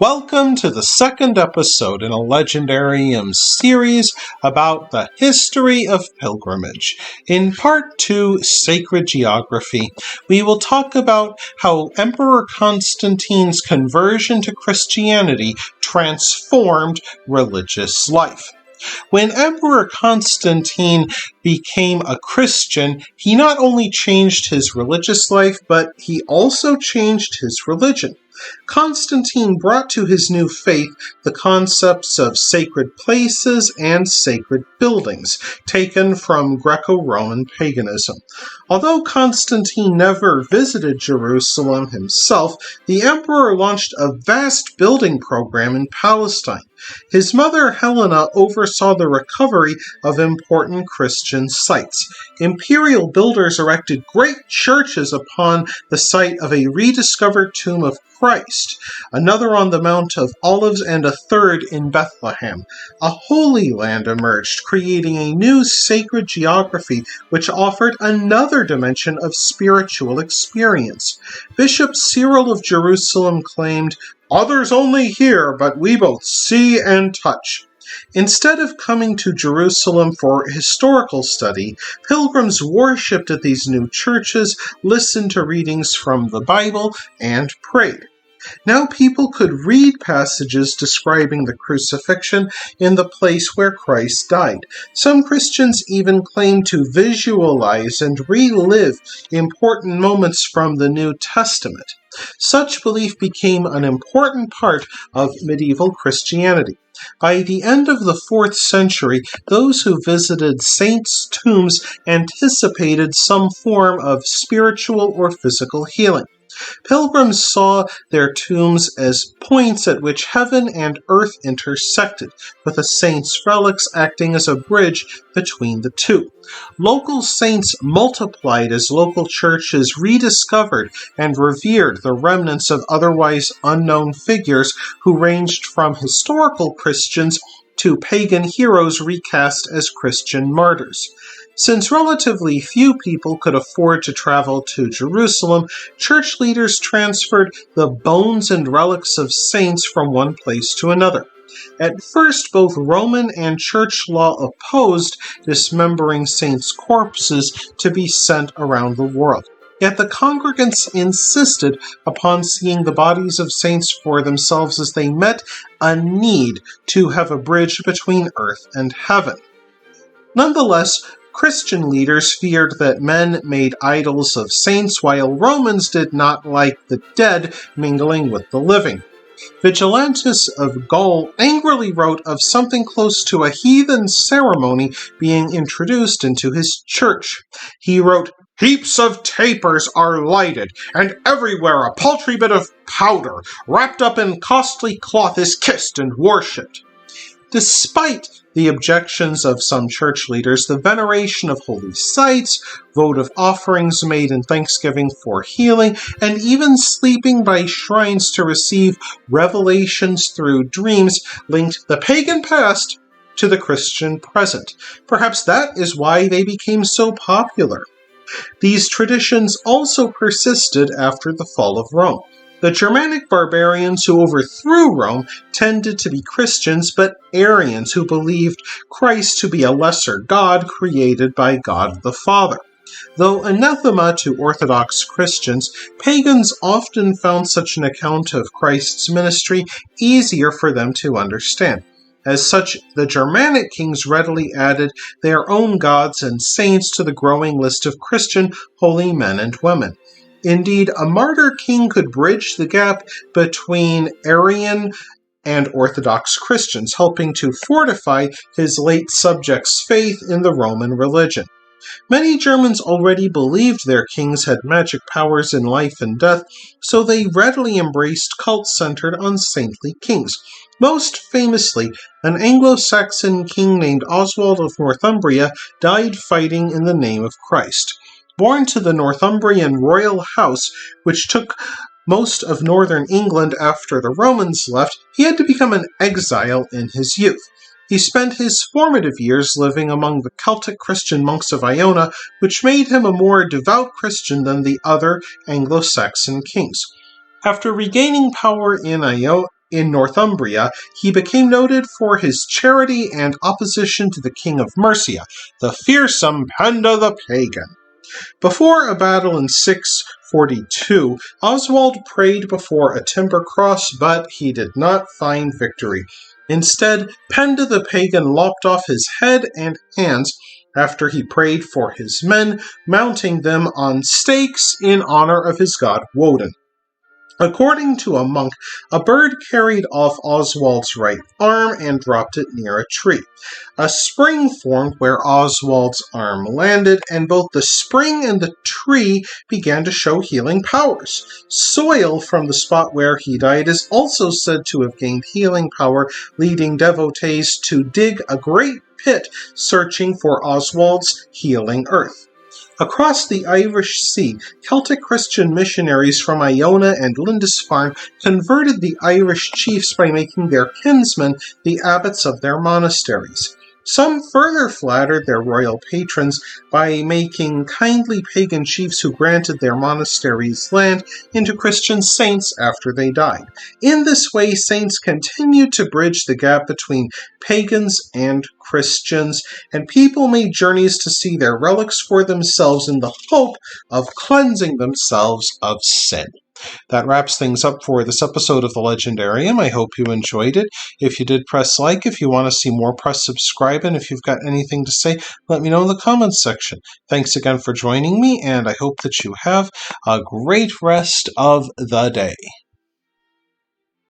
Welcome to the second episode in a Legendarium series about the history of pilgrimage. In Part 2, Sacred Geography, we will talk about how Emperor Constantine's conversion to Christianity transformed religious life. When Emperor Constantine became a Christian, he not only changed his religious life, but he also changed his religion. Constantine brought to his new faith the concepts of sacred places and sacred buildings, taken from Greco-Roman paganism. Although Constantine never visited Jerusalem himself, the emperor launched a vast building program in Palestine. His mother Helena oversaw the recovery of important Christian sites. Imperial builders erected great churches upon the site of a rediscovered tomb of Christ, another on the Mount of Olives, and a third in Bethlehem. A holy land emerged, creating a new sacred geography which offered another dimension of spiritual experience. Bishop Cyril of Jerusalem claimed, "Others only hear, but we both see and touch." Instead of coming to Jerusalem for historical study, pilgrims worshipped at these new churches, listened to readings from the Bible, and prayed. Now people could read passages describing the crucifixion in the place where Christ died. Some Christians even claimed to visualize and relive important moments from the New Testament. Such belief became an important part of medieval Christianity. By the end of the 4th century, those who visited saints' tombs anticipated some form of spiritual or physical healing. Pilgrims saw their tombs as points at which heaven and earth intersected, with a saint's relics acting as a bridge between the two. Local saints multiplied as local churches rediscovered and revered the remnants of otherwise unknown figures who ranged from historical Christians to pagan heroes recast as Christian martyrs. Since relatively few people could afford to travel to Jerusalem, church leaders transferred the bones and relics of saints from one place to another. At first, both Roman and church law opposed dismembering saints' corpses to be sent around the world. Yet the congregants insisted upon seeing the bodies of saints for themselves, as they met a need to have a bridge between earth and heaven. Nonetheless, Christian leaders feared that men made idols of saints, while Romans did not like the dead mingling with the living. Vigilantus of Gaul angrily wrote of something close to a heathen ceremony being introduced into his church. He wrote, "Heaps of tapers are lighted, and everywhere a paltry bit of powder, wrapped up in costly cloth, is kissed and worshipped." Despite the objections of some church leaders, the veneration of holy sites, votive offerings made in thanksgiving for healing, and even sleeping by shrines to receive revelations through dreams linked the pagan past to the Christian present. Perhaps that is why they became so popular. These traditions also persisted after the fall of Rome. The Germanic barbarians who overthrew Rome tended to be Christians, but Arians who believed Christ to be a lesser god created by God the Father. Though anathema to Orthodox Christians, pagans often found such an account of Christ's ministry easier for them to understand. As such, the Germanic kings readily added their own gods and saints to the growing list of Christian holy men and women. Indeed, a martyr king could bridge the gap between Arian and Orthodox Christians, helping to fortify his late subjects' faith in the Roman religion. Many Germans already believed their kings had magic powers in life and death, so they readily embraced cults centered on saintly kings. Most famously, an Anglo-Saxon king named Oswald of Northumbria died fighting in the name of Christ. Born to the Northumbrian royal house, which took most of northern England after the Romans left, he had to become an exile in his youth. He spent his formative years living among the Celtic Christian monks of Iona, which made him a more devout Christian than the other Anglo-Saxon kings. After regaining power in in Northumbria, he became noted for his charity and opposition to the king of Mercia, the fearsome Penda the Pagan. Before a battle in 642, Oswald prayed before a timber cross, but he did not find victory. Instead, Penda the Pagan lopped off his head and hands after he prayed for his men, mounting them on stakes in honor of his god Woden. According to a monk, a bird carried off Oswald's right arm and dropped it near a tree. A spring formed where Oswald's arm landed, and both the spring and the tree began to show healing powers. Soil from the spot where he died is also said to have gained healing power, leading devotees to dig a great pit searching for Oswald's healing earth. Across the Irish Sea, Celtic Christian missionaries from Iona and Lindisfarne converted the Irish chiefs by making their kinsmen the abbots of their monasteries. Some further flattered their royal patrons by making kindly pagan chiefs who granted their monasteries land into Christian saints after they died. In this way, saints continued to bridge the gap between pagans and Christians, and people made journeys to see their relics for themselves in the hope of cleansing themselves of sin. That wraps things up for this episode of The Legendarium. I hope you enjoyed it. If you did, press like. If you want to see more, press subscribe. And if you've got anything to say, let me know in the comments section. Thanks again for joining me, and I hope that you have a great rest of the day.